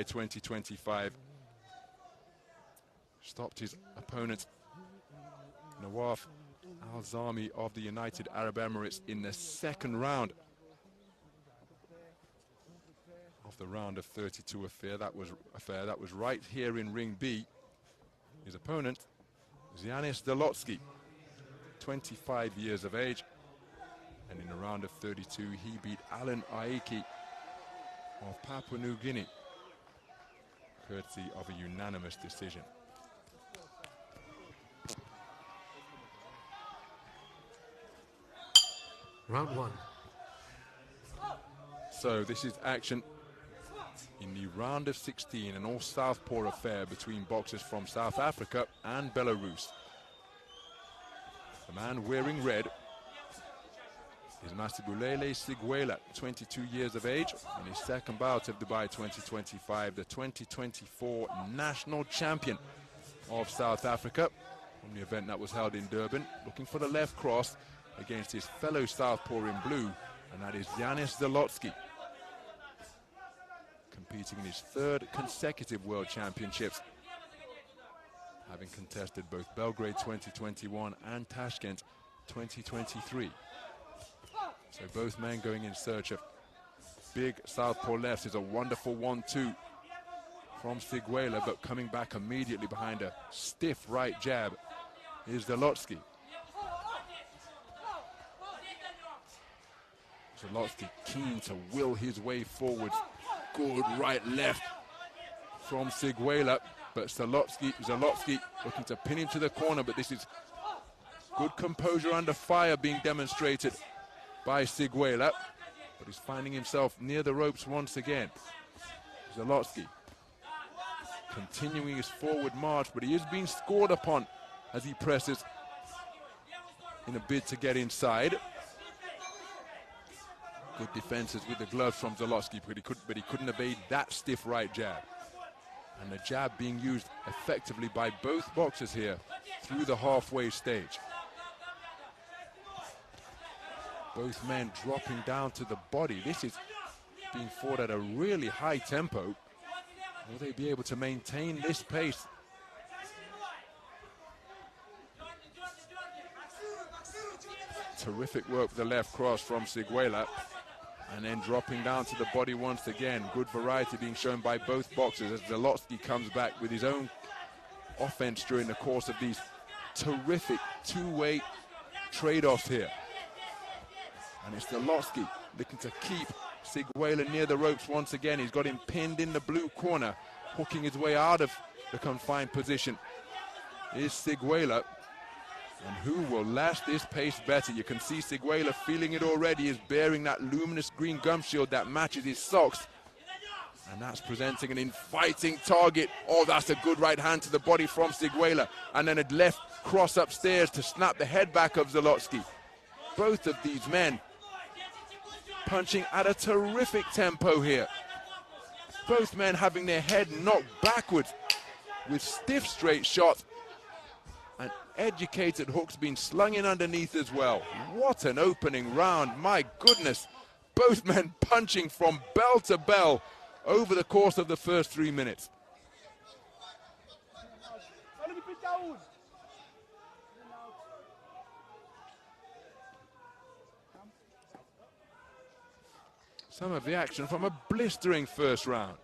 2025. Stopped his opponent, Nawaf Al-Zami of the United Arab Emirates, in the second round of the round of 32 affair. That was right here in Ring B. His opponent, Dzianis, 25 years of age, and in the round of 32 he beat Alan Aiki of Papua New Guinea, courtesy of a unanimous decision. Round one. So this is action in the round of 16, an all-southpaw affair between boxers from South Africa and Belarus. The man wearing red is Masibulele Sigwela, 22 years of age, in his second bout of Dubai 2025, the 2024 national champion of South Africa from the event that was held in Durban, looking for the left cross against his fellow southpaw in blue, and that is Dzianis, competing in his third consecutive world championships, having contested both Belgrade 2021 and Tashkent 2023. So both men going in search of big southpaw lefts. Is a wonderful 1-2 from Sigwela, but coming back immediately behind a stiff right jab is Salotskikh. Salotskikh keen to will his way forward. Good right left from Sigwela, but Salotskikh looking to pin him to the corner, but this is good composure under fire being demonstrated by Sigwela, but he's finding himself near the ropes once again. Salotskikh continuing his forward march, but he is being scored upon as he presses in a bid to get inside. Good defenses with the gloves from Salotskikh, but he couldn't evade that stiff right jab. And the jab being used effectively by both boxers here through the halfway stage. Both men dropping down to the body. This is being fought at a really high tempo. Will they be able to maintain this pace? Terrific work with the left cross from Sigwela. And then dropping down to the body once again. Good variety being shown by both boxers as Salotskikh comes back with his own offense during the course of these terrific two-way trade-offs here. And it's Salotskikh looking to keep Sigwela near the ropes once again. He's got him pinned in the blue corner, hooking his way out of the confined position is Sigwela. And who will lash this pace better? You can see Sigwela feeling it already. Is bearing that luminous green gum shield that matches his socks. And that's presenting an inviting target. Oh, that's a good right hand to the body from Sigwela. And then a left cross upstairs to snap the head back of Salotskikh. Both of these men punching at a terrific tempo here. Both men having their head knocked backwards with stiff straight shots. And educated hooks being slung in underneath as well. What an opening round, my goodness. Both men punching from bell to bell over the course of the first 3 minutes. Some of the action from a blistering first round.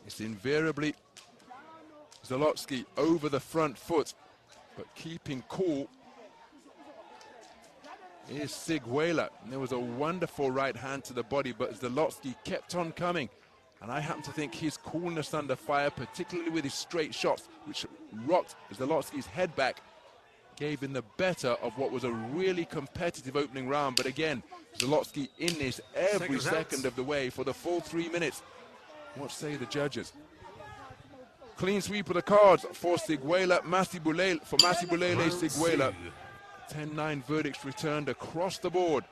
It's invariably Salotskikh over the front foot, but keeping cool is Sigwela. And there was a wonderful right hand to the body, but Salotskikh kept on coming. And I happen to think his coolness under fire, particularly with his straight shots, which rocked Salotskikh's head back, gave him the better of what was a really competitive opening round. But again, Salotskikh in this every second of the way for the full 3 minutes. What say the judges? Clean sweep of the cards for Sigwela, Masibulele, Sigwela. 10-9 verdicts returned across the board.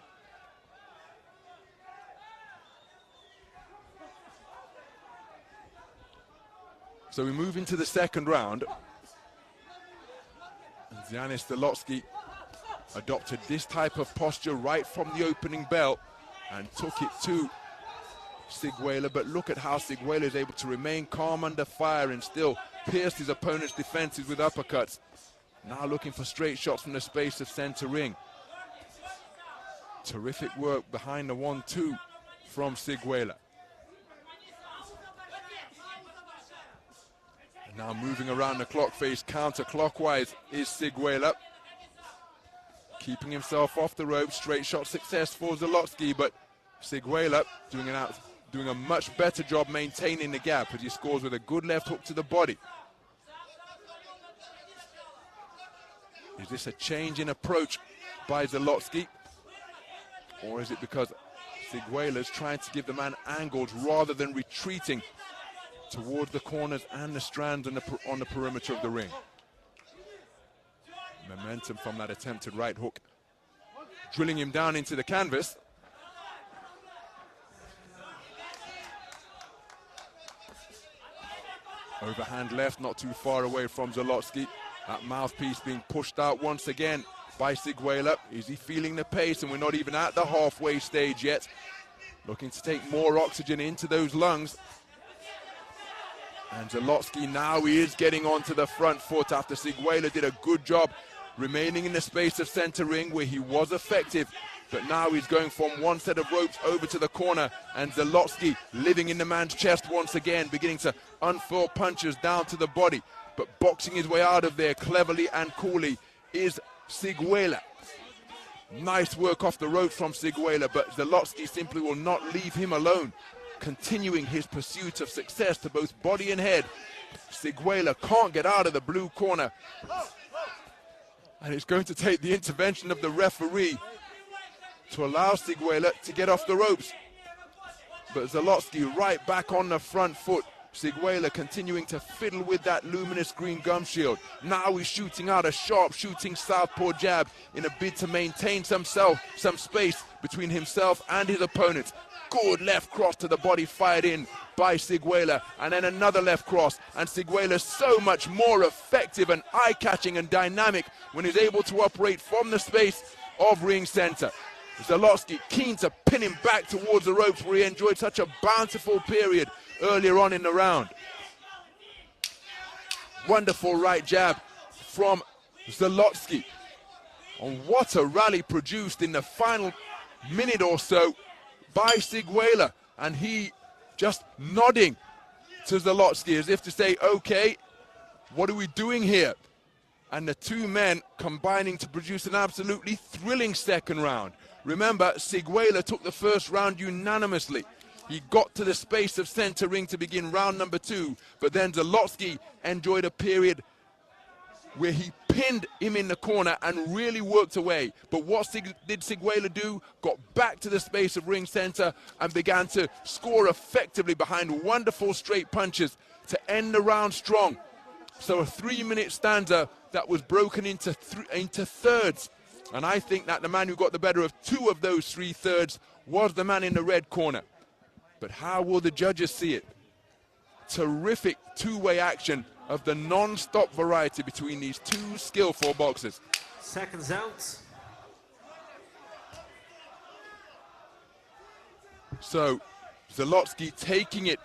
So we move into the second round. And Dzianis Salotskikh adopted this type of posture right from the opening bell and took it to Sigwela, but look at how Sigwela is able to remain calm under fire and still pierce his opponent's defenses with uppercuts. Now looking for straight shots from the space of center ring. Terrific work behind the 1-2 from Sigwela. And now moving around the clock face counterclockwise is Sigwela. Keeping himself off the rope, straight shot success for Salotskikh, but Sigwela doing a much better job maintaining the gap as he scores with a good left hook to the body. Is this a change in approach by Salotskikh? Or is it because Sigwela is trying to give the man angles rather than retreating towards the corners and the strands on the perimeter of the ring? Momentum from that attempted right hook, drilling him down into the canvas. Overhand left, not too far away from Salotskikh. That mouthpiece being pushed out once again by Sigwela. Is he feeling the pace? And we're not even at the halfway stage yet. Looking to take more oxygen into those lungs. And Salotskikh now he is getting onto the front foot after Sigwela did a good job remaining in the space of center ring where he was effective. But now he's going from one set of ropes over to the corner, and Salotskikh living in the man's chest once again, beginning to unfurl punches down to the body. But boxing his way out of there cleverly and coolly is Sigwela. Nice work off the ropes from Sigwela, but Salotskikh simply will not leave him alone, continuing his pursuit of success to both body and head. Sigwela can't get out of the blue corner, and it's going to take the intervention of the referee to allow Sigwela to get off the ropes. But Salotskikh right back on the front foot. Sigwela continuing to fiddle with that luminous green gum shield. Now he's shooting out a sharp shooting southpaw jab in a bid to maintain some space between himself and his opponent. Good left cross to the body fired in by Sigwela, and then another left cross, and Sigwela so much more effective and eye-catching and dynamic when he's able to operate from the space of ring center. Salotskikh keen to pin him back towards the ropes where he enjoyed such a bountiful period earlier on in the round. Wonderful right jab from Salotskikh. And what a rally produced in the final minute or so by Sigwela, and he just nodding to Salotskikh as if to say, okay, what are we doing here? And the two men combining to produce an absolutely thrilling second round. Remember, Sigwela took the first round unanimously. He got to the space of center ring to begin round number 2, but then Salotskikh enjoyed a period where he pinned him in the corner and really worked away. But what did Sigwela do? Got back to the space of ring center and began to score effectively behind wonderful straight punches to end the round strong. So a 3-minute stanza that was broken into thirds. And I think that the man who got the better of 2 of those 3 thirds was the man in the red corner. But how will the judges see it? Terrific two-way action of the non-stop variety between these two skillful boxers. Seconds out. So Salotskikh taking it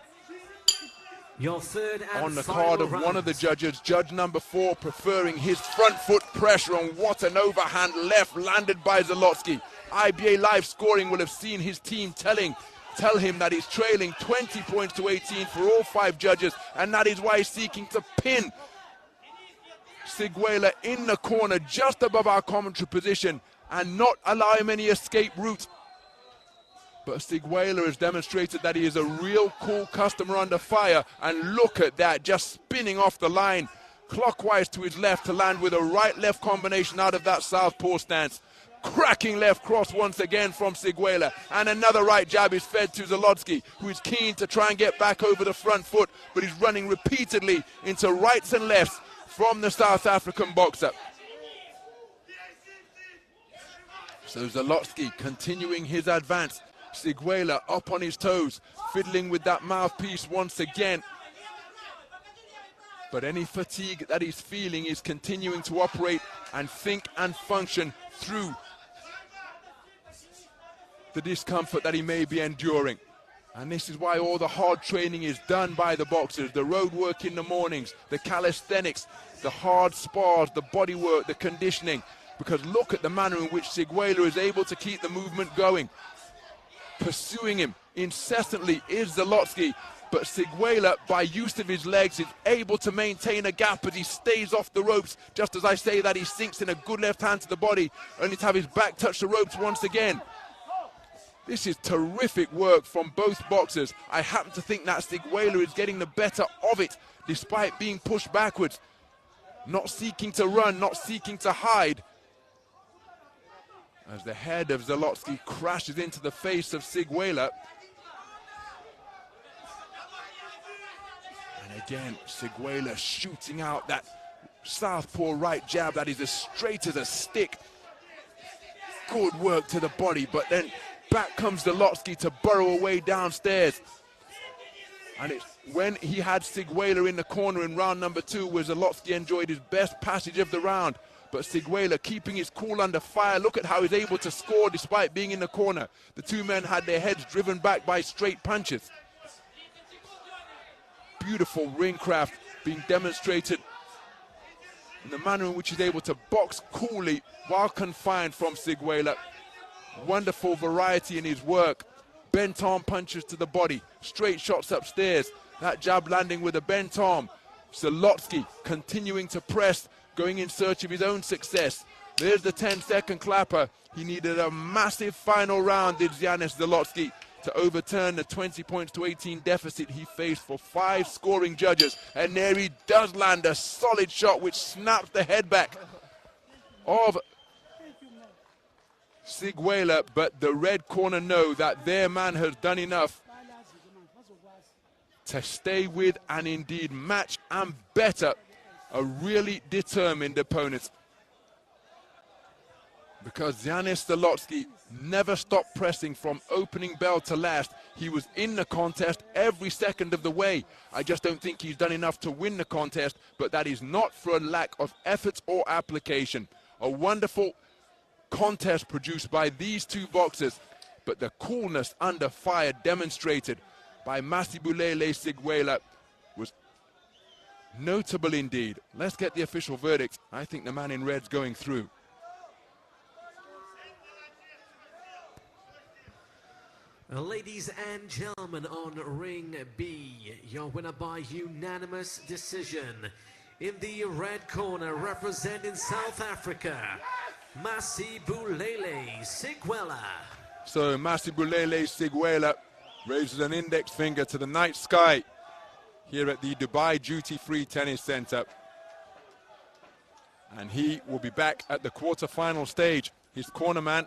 Your third and on the final card of round. one of the judges, judge number 4, preferring his front foot pressure, and what an overhand left landed by Salotskikh. IBA live scoring will have seen his team tell him that he's trailing 20 points to 18 for all 5 judges, and that is why he's seeking to pin Sigwela in the corner just above our commentary position and not allow him any escape route. But Sigwela has demonstrated that he is a real cool customer under fire, and look at that, just spinning off the line clockwise to his left to land with a right-left combination out of that southpaw stance. Cracking left cross once again from Sigwela, and another right jab is fed to Salotskikh, who is keen to try and get back over the front foot, but he's running repeatedly into rights and lefts from the South African boxer. So Salotskikh continuing his advance. Sigwela up on his toes, fiddling with that mouthpiece once again. But any fatigue that he's feeling is continuing to operate and think and function through the discomfort that he may be enduring. And this is why all the hard training is done by the boxers, the road work in the mornings, the calisthenics, the hard spars, the body work, the conditioning. Because look at the manner in which Sigwela is able to keep the movement going. Pursuing him incessantly is Salotskikh, but Sigwela, by use of his legs, is able to maintain a gap as he stays off the ropes. Just as I say that, he sinks in a good left hand to the body, only to have his back touch the ropes once again. This is terrific work from both boxers. I happen to think that Sigwela is getting the better of it, despite being pushed backwards. Not seeking to run, not seeking to hide. As the head of Salotskikh crashes into the face of Sigwela. And again, Sigwela shooting out that southpaw right jab that is as straight as a stick. Good work to the body, but then back comes Salotskikh to burrow away downstairs. And it's when he had Sigwela in the corner in round number 2 where Salotskikh enjoyed his best passage of the round. But Sigwela keeping his cool under fire. Look at how he's able to score despite being in the corner. The two men had their heads driven back by straight punches. Beautiful ring craft being demonstrated in the manner in which he's able to box coolly while confined from Sigwela. Wonderful variety in his work. Bent arm punches to the body, straight shots upstairs. That jab landing with a bent arm. Salotskikh continuing to press, going in search of his own success. There's the 10-second clapper. He needed a massive final round, did Dzianis Salotskikh, to overturn the 20 points to 18 deficit he faced for 5 scoring judges. And there he does land a solid shot which snaps the head back of Sigwela, but the red corner know that their man has done enough to stay with and indeed match and better a really determined opponent. Because Dzianis Salotskikh never stopped pressing from opening bell to last. He was in the contest every second of the way. I just don't think he's done enough to win the contest, but that is not for a lack of effort or application. A wonderful contest produced by these two boxers, but the coolness under fire demonstrated by Masibulele Sigwela was notable indeed. Let's get the official verdict. I think the man in red's going through. Ladies and gentlemen, on ring B, your winner by unanimous decision. In the red corner, representing South Africa, Masibulele Sigwela. So Masibulele Sigwela raises an index finger to the night sky here at the Dubai Duty-Free Tennis Center. And he will be back at the quarter-final stage. His cornerman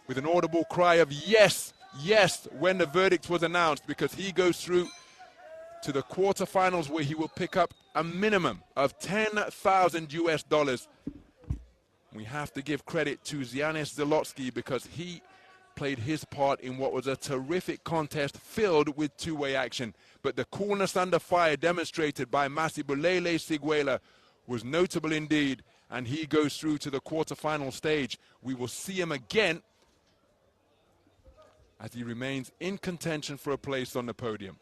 with an audible cry of yes, yes, when the verdict was announced, because he goes through to the quarterfinals where he will pick up a minimum of $10,000 US. We have to give credit to Dzianis Salotskikh because he played his part in what was a terrific contest filled with two-way action. But the coolness under fire demonstrated by Masibulele Sigwela was notable indeed, and he goes through to the quarterfinal stage. We will see him again as he remains in contention for a place on the podium.